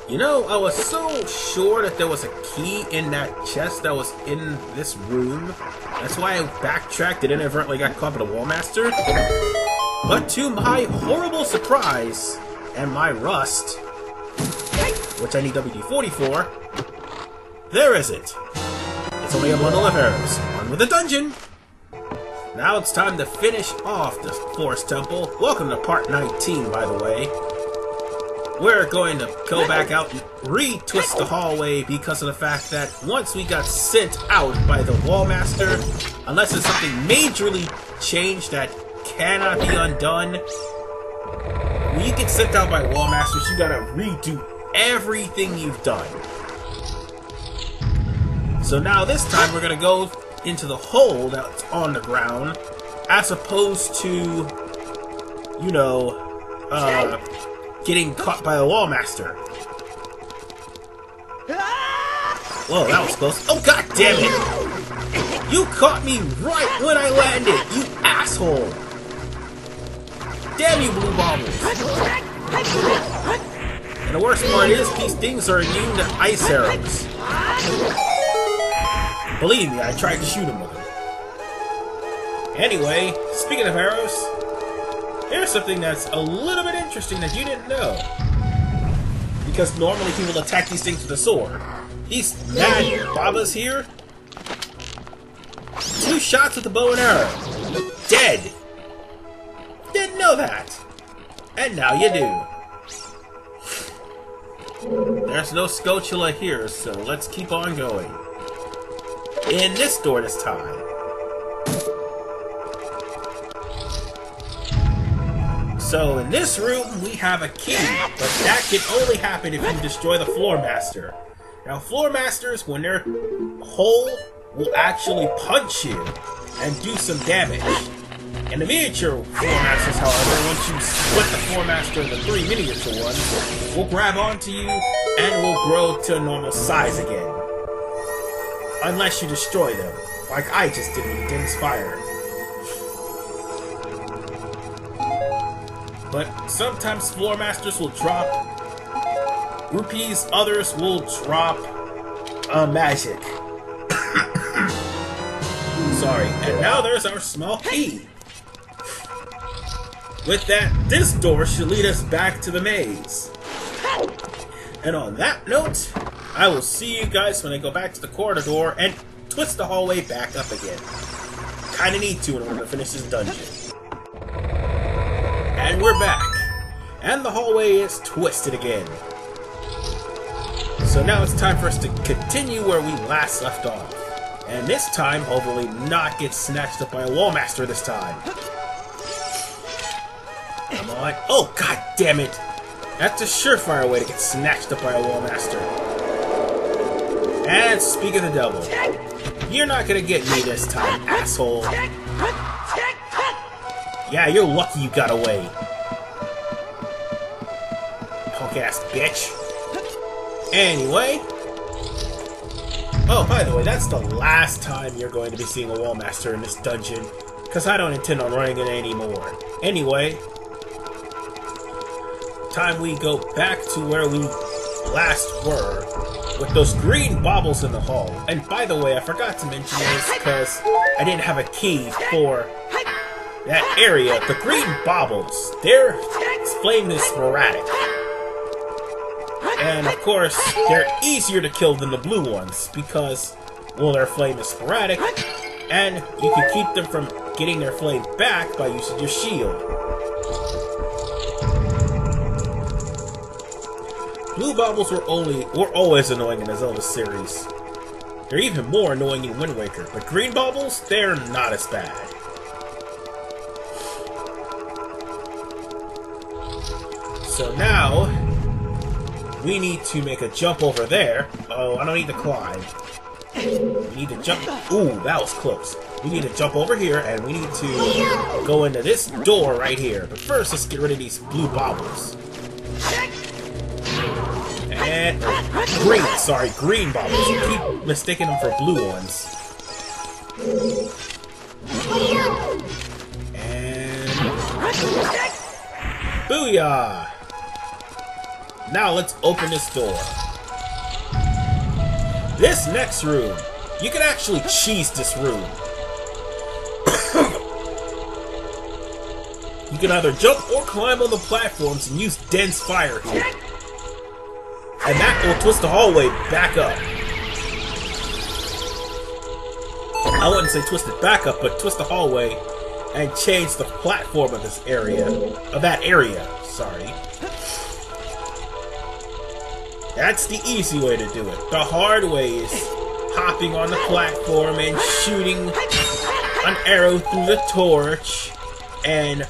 You know, I was so sure that there was a key in that chest that was in this room. That's why I backtracked and inadvertently got caught by the Wallmaster. But to my horrible surprise, and my rust, which I need WD-40 for, there is it. It's only a bundle of arrows. On with the dungeon! Now it's time to finish off this Forest Temple. Welcome to part 19, by the way. We're going to go back out and re-twist the hallway because of the fact that once we got sent out by the Wallmaster, unless there's something majorly changed that cannot be undone, when you get sent out by Wallmasters, you gotta redo everything you've done. So now this time we're gonna go into the hole that's on the ground, as opposed to, you know, getting caught by a Wallmaster. Whoa, that was close. Oh, god damn it! You caught me right when I landed, you asshole! Damn you, blue baubles! And the worst part is, these things are immune to ice arrows. Believe me, I tried to shoot him with them. Anyway, speaking of arrows, here's something that's a little bit interesting that you didn't know. Because normally people attack these things with a sword. These mad babas here, 2 shots with the bow and arrow. Dead! Didn't know that. And now you do. There's no Scotula here, so let's keep on going. In this door this time. So in this room we have a key, but that can only happen if you destroy the Floor Master. Now Floor Masters, when they're whole, will actually punch you and do some damage. And the miniature Floor Masters, however, once you split the Floor Master into 3 miniature ones, will grab onto you and will grow to a normal size again. Unless you destroy them, like I just did with Dim's Fire. But sometimes Floor Masters will drop rupees, others will drop magic. Sorry, and now there's our small key. With that, this door should lead us back to the maze. And on that note, I will see you guys when I go back to the corridor and twist the hallway back up again. Kinda need to in order to finish this dungeon. And we're back. And the hallway is twisted again. So now it's time for us to continue where we last left off. And this time, hopefully not get snatched up by a Wallmaster this time. Come on. Oh, god damn it! That's a surefire way to get snatched up by a Wallmaster. And speak of the devil, you're not gonna get me this time, asshole. Yeah, you're lucky you got away. Punk ass bitch. Anyway. Oh, by the way, that's the last time you're going to be seeing a Wallmaster in this dungeon, because I don't intend on running it anymore. Anyway, time we go back to where we last were, with those green baubles in the hall. And by the way, I forgot to mention this because I didn't have a key for that area. The green baubles, their flame is sporadic. And of course, they're easier to kill than the blue ones because, well, their flame is sporadic, and you can keep them from getting their flame back by using your shield. Blue baubles were always annoying in the Zelda series. They're even more annoying in Wind Waker, but green baubles, they're not as bad. So now, we need to make a jump over there. Oh, I don't need to climb. We need to jump. Ooh, that was close. We need to jump over here, and we need to go into this door right here. But first, let's get rid of these blue baubles. And green baubles. I keep mistaking them for blue ones. And booyah! Now let's open this door. This next room, you can actually cheese this room. You can either jump or climb on the platforms and use dense fire here. And that will twist the hallway back up. I wouldn't say twist it back up, but twist the hallway and change the platform of this area. Of that area, sorry. That's the easy way to do it. The hard way is hopping on the platform and shooting an arrow through the torch and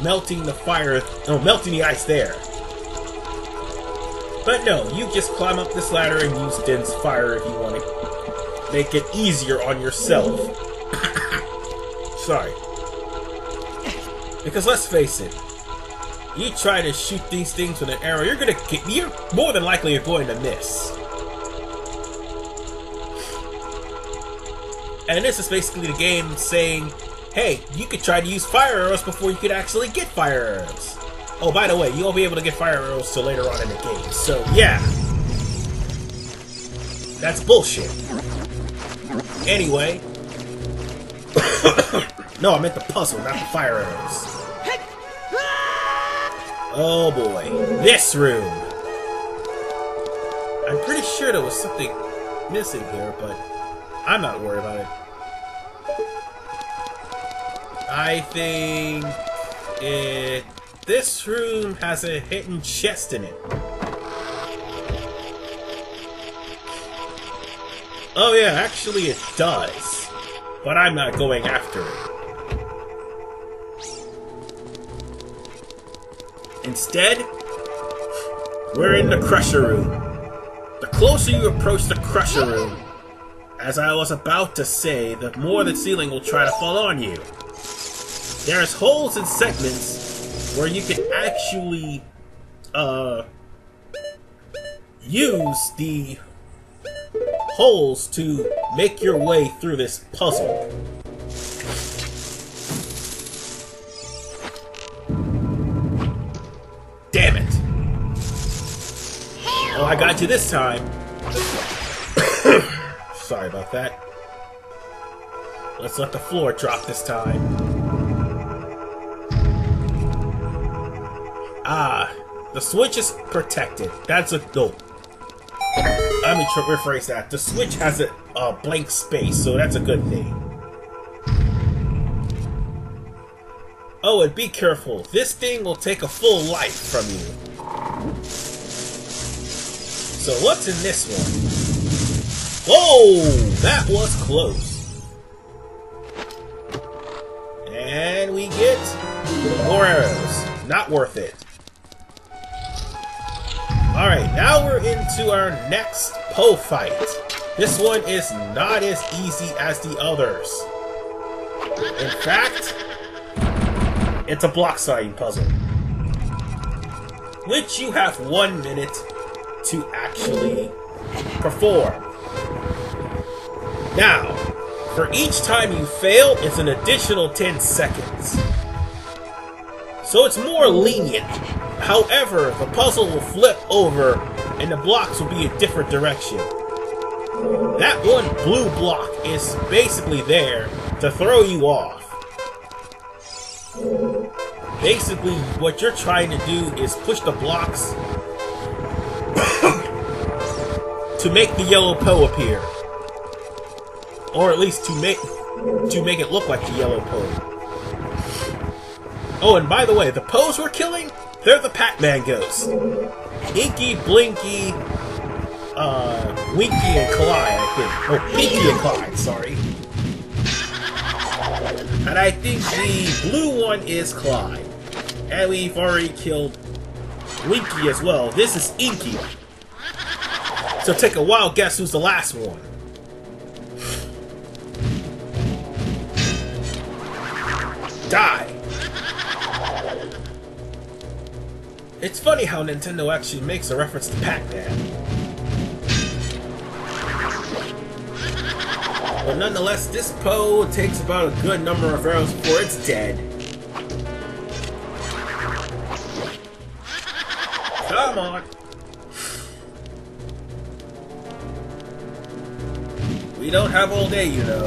melting the fire, no, melting the ice there. But no, you just climb up this ladder and use dense fire if you want to make it easier on yourself. Sorry. Because let's face it, you try to shoot these things with an arrow, you're more than likely going to miss. And this is basically the game saying, hey, you could try to use fire arrows before you could actually get fire arrows. Oh, by the way, you won't be able to get fire arrows till later on in the game, so yeah. That's bullshit. Anyway. No, I meant the puzzle, not the fire arrows. Oh boy, this room. I'm pretty sure there was something missing here, but I'm not worried about it. I think this room has a hidden chest in it. Oh yeah, actually it does. But I'm not going after it. Instead, we're in the Crusher Room. The closer you approach the Crusher Room, as I was about to say, the more the ceiling will try to fall on you. There's holes and segments where you can actually use the holes to make your way through this puzzle. Damn it! Oh, I got you this time. Sorry about that. Let's let the floor drop this time. Ah, the switch is protected. That's a no. Let me rephrase that. The switch has a blank space, so that's a good thing. Oh, and be careful. This thing will take a full life from you. So what's in this one? Whoa! That was close. And we get more arrows. Not worth it. Alright, now we're into our next Poe fight. This one is not as easy as the others. In fact, it's a block sign puzzle, which you have 1 minute to actually perform. Now, for each time you fail, it's an additional 10 seconds. So it's more lenient. However, the puzzle will flip over and the blocks will be a different direction. That one blue block is basically there to throw you off. Basically, what you're trying to do is push the blocks to make the yellow Poe appear. Or at least to make it look like the yellow Poe. Oh, and by the way, the Poes we're killing, they're the Pac-Man ghosts. Inky, Blinky, Winky, and Clyde, I think. Oh, Pinky and Clyde, sorry. And I think the blue one is Clyde. And we've already killed Winky as well. This is Inky. So take a wild guess who's the last one. Die! It's funny how Nintendo actually makes a reference to Pac-Man. But nonetheless, this Poe takes about a good number of arrows before it's dead. Come on. We don't have all day, you know.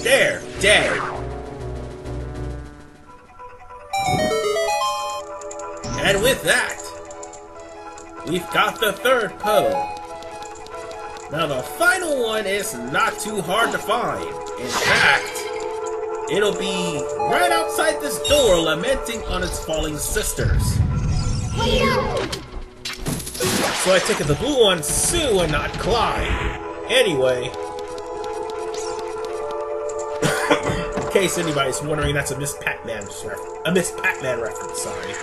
There, dead. And with that, we've got the third pole. Now the final one is not too hard to find. In fact, it'll be right outside this door lamenting on its falling sisters. So I take it the blue one's Sue and not Clyde. Anyway, in case anybody's wondering, that's a Miss Pac-Man reference, sorry.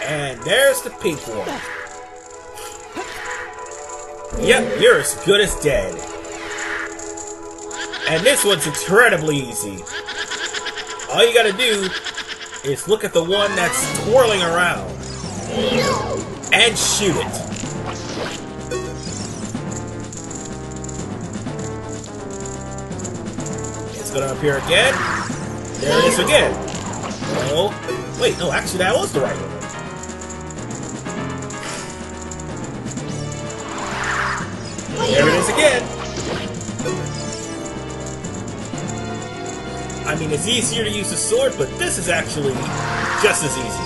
And there's the pink one. Yep, you're as good as dead. And this one's incredibly easy. All you gotta do is look at the one that's twirling around and shoot it. It's gonna appear again. There it is again. Oh, wait, no, actually that was the right one. There it is again. I mean, it's easier to use the sword, but this is actually just as easy.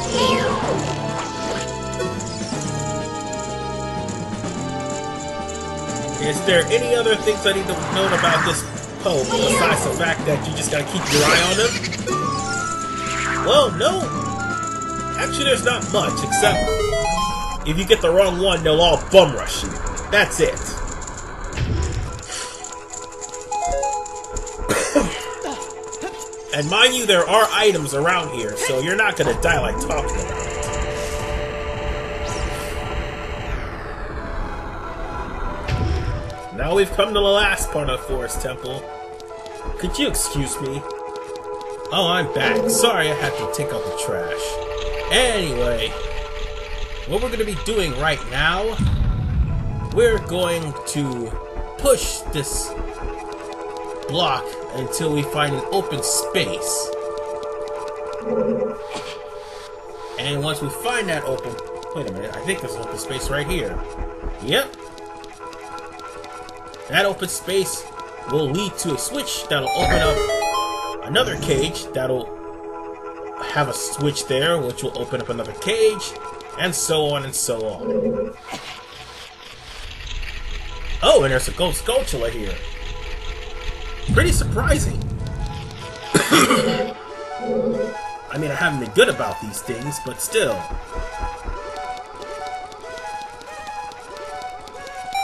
Is there any other things I need to note about this poem besides the fact that you just gotta keep your eye on them? Well, no. Actually, there's not much, except if you get the wrong one, they'll all bum rush you. That's it. And mind you, there are items around here, so you're not gonna die like talking about it. Now we've come to the last part of the Forest Temple. Could you excuse me? Oh, I'm back. Sorry I had to take out the trash. Anyway, what we're gonna be doing right now, we're going to push this block until we find an open space. And once we find that open... Wait a minute, I think there's an open space right here. Yep. That open space will lead to a switch that'll open up another cage that'll have a switch there, which will open up another cage, and so on and so on. Oh, and there's a gold sculpture here. Pretty surprising. I mean, I haven't been good about these things, but still.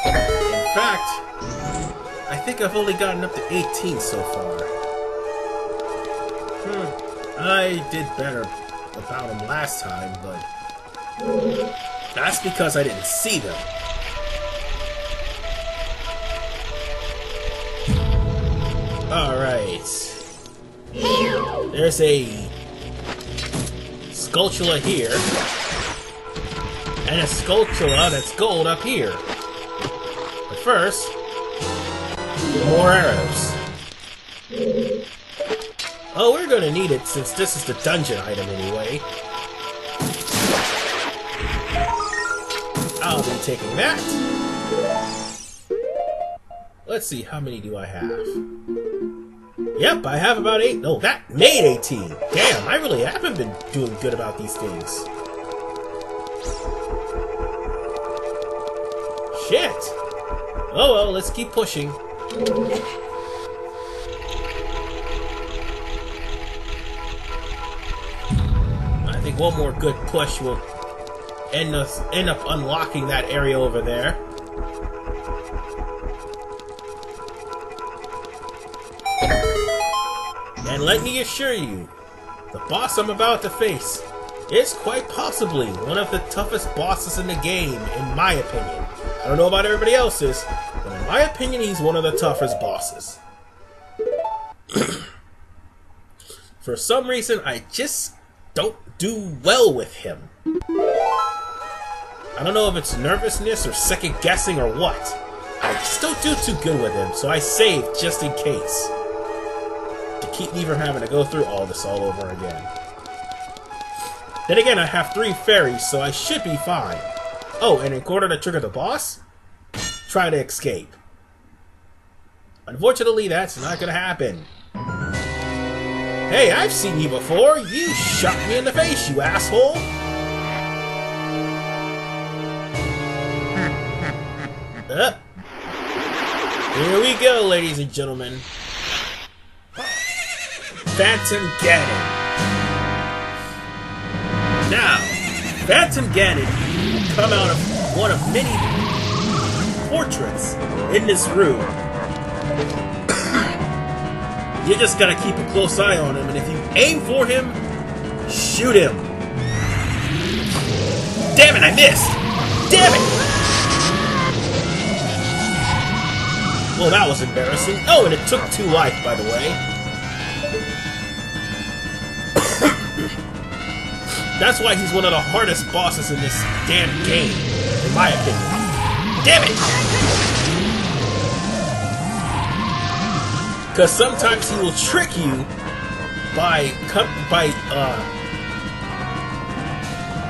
In fact, I think I've only gotten up to 18 so far. I did better about them last time, but that's because I didn't see them. Alright. There's a sculpture here, and a sculpture that's gold up here. But first, more arrows. Oh, we're gonna need it since this is the dungeon item anyway. I'll be taking that. Let's see, how many do I have? Yep, I have about 8. No, that made 18. Damn, I really haven't been doing good about these things. Shit. Oh well, let's keep pushing. I think one more good push will end up unlocking that area over there. And let me assure you, the boss I'm about to face is quite possibly one of the toughest bosses in the game, in my opinion. I don't know about everybody else's, but in my opinion, he's one of the toughest bosses. For some reason, I just don't do well with him. I don't know if it's nervousness or second guessing or what. I just don't do too good with him, so I saved just in case. To keep me from having to go through all this all over again. Then again, I have 3 fairies, so I should be fine. Oh, and in order to trigger the boss, try to escape. Unfortunately, that's not gonna happen. Hey, I've seen you before! You shot me in the face, you asshole! Here we go, ladies and gentlemen. Phantom Ganon. Now, Phantom Ganon will come out of one of many portraits in this room. You just gotta keep a close eye on him, and if you aim for him, shoot him. Damn it, I missed! Damn it! Well, that was embarrassing. Oh, and it took 2 life, by the way. That's why he's one of the hardest bosses in this damn game, in my opinion. Damn it! Because sometimes he will trick you by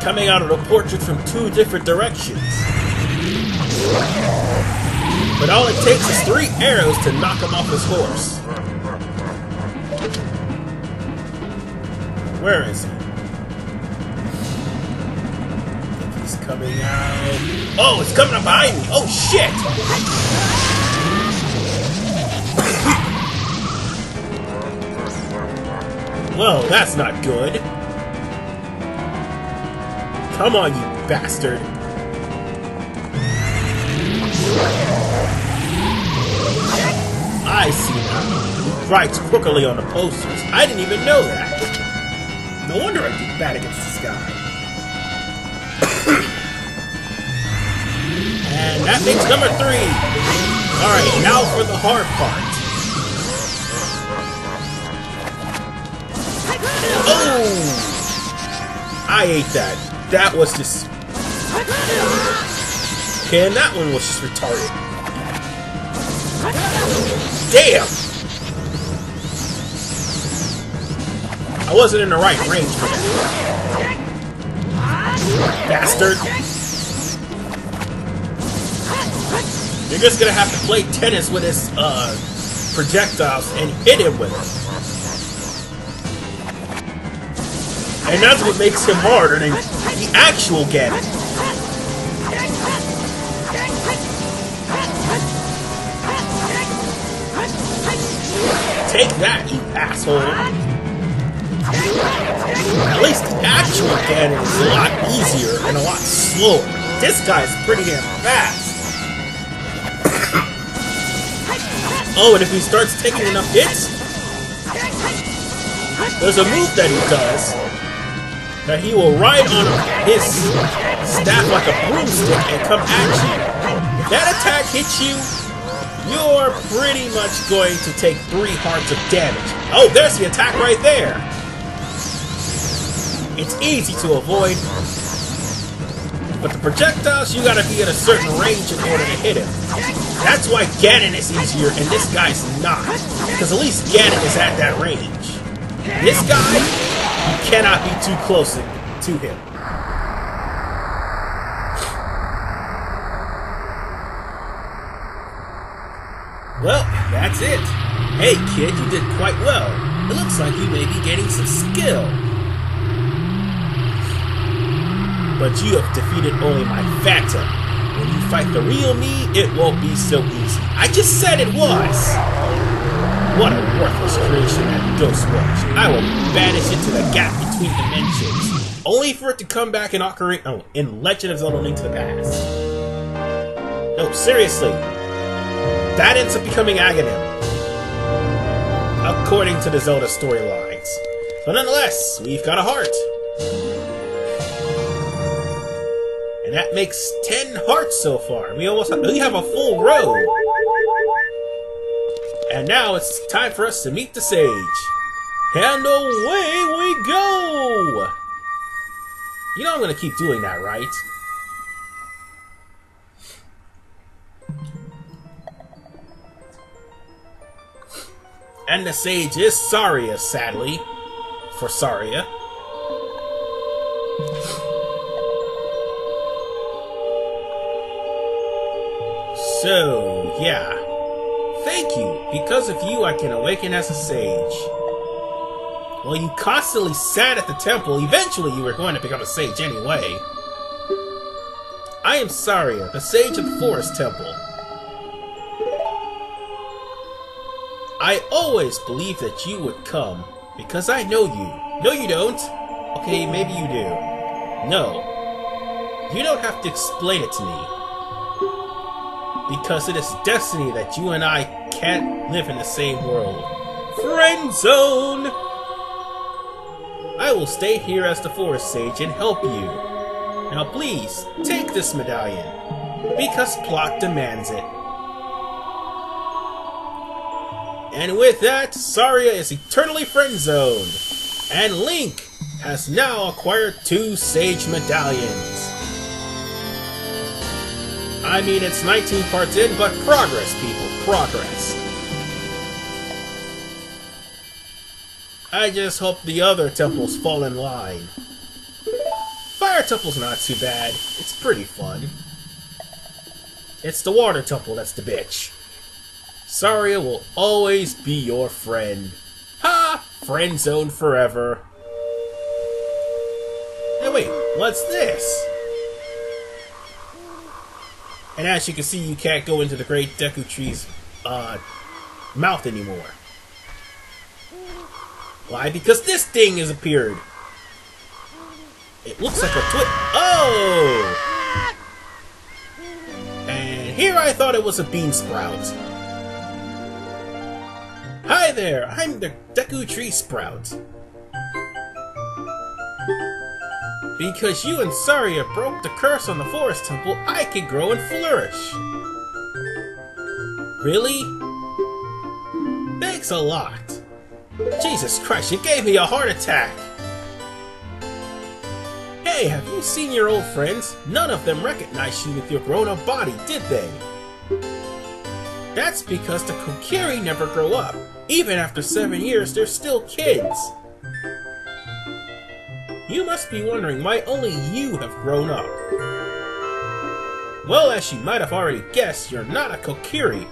coming out of the portrait from 2 different directions. But all it takes is 3 arrows to knock him off his horse. Where is he? I think he's coming out. Oh, it's coming up behind me! Oh, shit! Well, that's not good. Come on, you bastard. I see now. He writes crookedly on the posters. I didn't even know that. No wonder I did bad against this guy. And that makes number 3. Alright, now for the hard part. Oh! I ate that. That was just... Okay, and that one was just retarded. Damn! I wasn't in the right range for that. Bastard! You're just gonna have to play tennis with his projectiles and hit him with it. And that's what makes him harder than the actual Ganon. Take that, you asshole! At least the actual Ganon is a lot easier and a lot slower. This guy's pretty damn fast. Oh, and if he starts taking enough hits, there's a move that he does that he will ride on his staff like a broomstick and come at you. If that attack hits you, you're pretty much going to take 3 hearts of damage. Oh, there's the attack right there! It's easy to avoid, but the projectiles, you gotta be at a certain range in order to hit him. That's why Ganon is easier and this guy's not, because at least Ganon is at that range. This guy, you cannot be too close to him. Well, that's it. Hey kid, you did quite well. It looks like you may be gaining some skill. But you have defeated only my Phantom. When you fight the real me, it won't be so easy. I just said it was! What a worthless creation that ghost was. I will banish it to the gap between dimensions, only for it to come back in Ocarina, in Legend of Zelda: Link to the Past. No, seriously. That ends up becoming Aghanim, according to the Zelda storylines. But nonetheless, we've got a heart. And that makes 10 hearts so far. We have a full row. And now it's time for us to meet the Sage. And away we go! You know I'm gonna keep doing that, right? And the sage is Saria, sadly. For Saria. So, yeah. Thank you. Because of you, I can awaken as a sage. Well, you constantly sat at the temple. Eventually, you were going to become a sage anyway. I am Saria, the sage of the Forest Temple. I always believed that you would come, because I know you. No, you don't. Okay, maybe you do. No. You don't have to explain it to me. Because it is destiny that you and I can't live in the same world. Friendzoned! I will stay here as the Forest Sage and help you. Now please, take this medallion. Because plot demands it. And with that, Saria is eternally friend-zoned. And Link has now acquired 2 Sage Medallions. I mean, it's 19 parts in, but progress, people, progress. I just hope the other temples fall in line. Fire Temple's not too bad. It's pretty fun. It's the Water Temple that's the bitch. Saria will always be your friend. Ha! Friend zone forever. Hey, wait, what's this? And as you can see, you can't go into the Great Deku Tree's mouth anymore. Why? Because this thing has appeared. It looks like a Oh! And here I thought it was a bean sprout. Hi there, I'm the Deku Tree Sprout. Because you and Saria broke the curse on the Forest Temple, I can grow and flourish. Really? Thanks a lot. Jesus Christ, you gave me a heart attack! Hey, have you seen your old friends? None of them recognized you with your grown-up body, did they? That's because the Kokiri never grow up. Even after 7 years, they're still kids. You must be wondering why only you have grown up. Well, as you might have already guessed, you're not a Kokiri.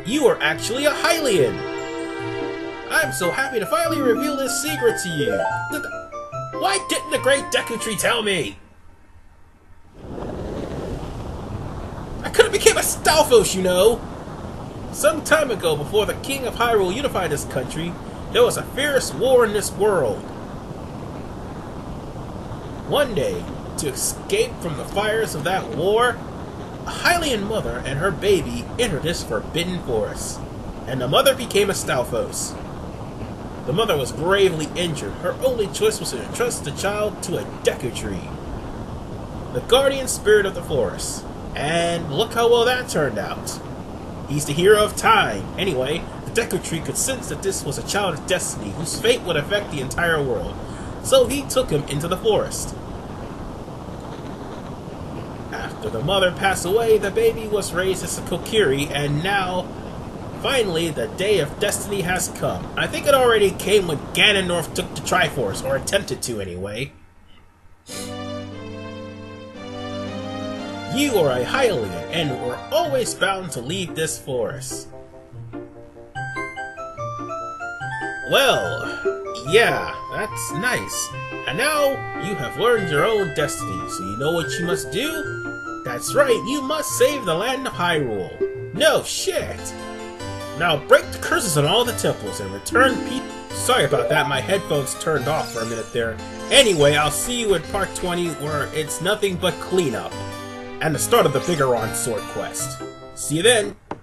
You are actually a Hylian. I'm so happy to finally reveal this secret to you. Why didn't the Great Deku Tree tell me? I could have became a Stalfos, you know. Some time ago, before the King of Hyrule unified this country, there was a fierce war in this world. One day, to escape from the fires of that war, a Hylian mother and her baby entered this forbidden forest, and the mother became a Stalfos. The mother was gravely injured. Her only choice was to entrust the child to a Deku Tree, the guardian spirit of the forest. And look how well that turned out. He's the hero of time. Anyway, the Deku Tree could sense that this was a child of destiny whose fate would affect the entire world. So he took him into the forest. After the mother passed away, the baby was raised as a Kokiri, and now, finally, the day of destiny has come. I think it already came when Ganondorf took the Triforce, or attempted to anyway. You are a Hylian, and were always bound to leave this forest. Well, yeah, that's nice. And now, you have learned your own destiny, so you know what you must do? That's right, you must save the land of Hyrule. No shit! Now break the curses on all the temples and return people. Sorry about that, my headphones turned off for a minute there. Anyway, I'll see you in part 20 where it's nothing but cleanup. And the start of the Bigoron Sword Quest. See you then!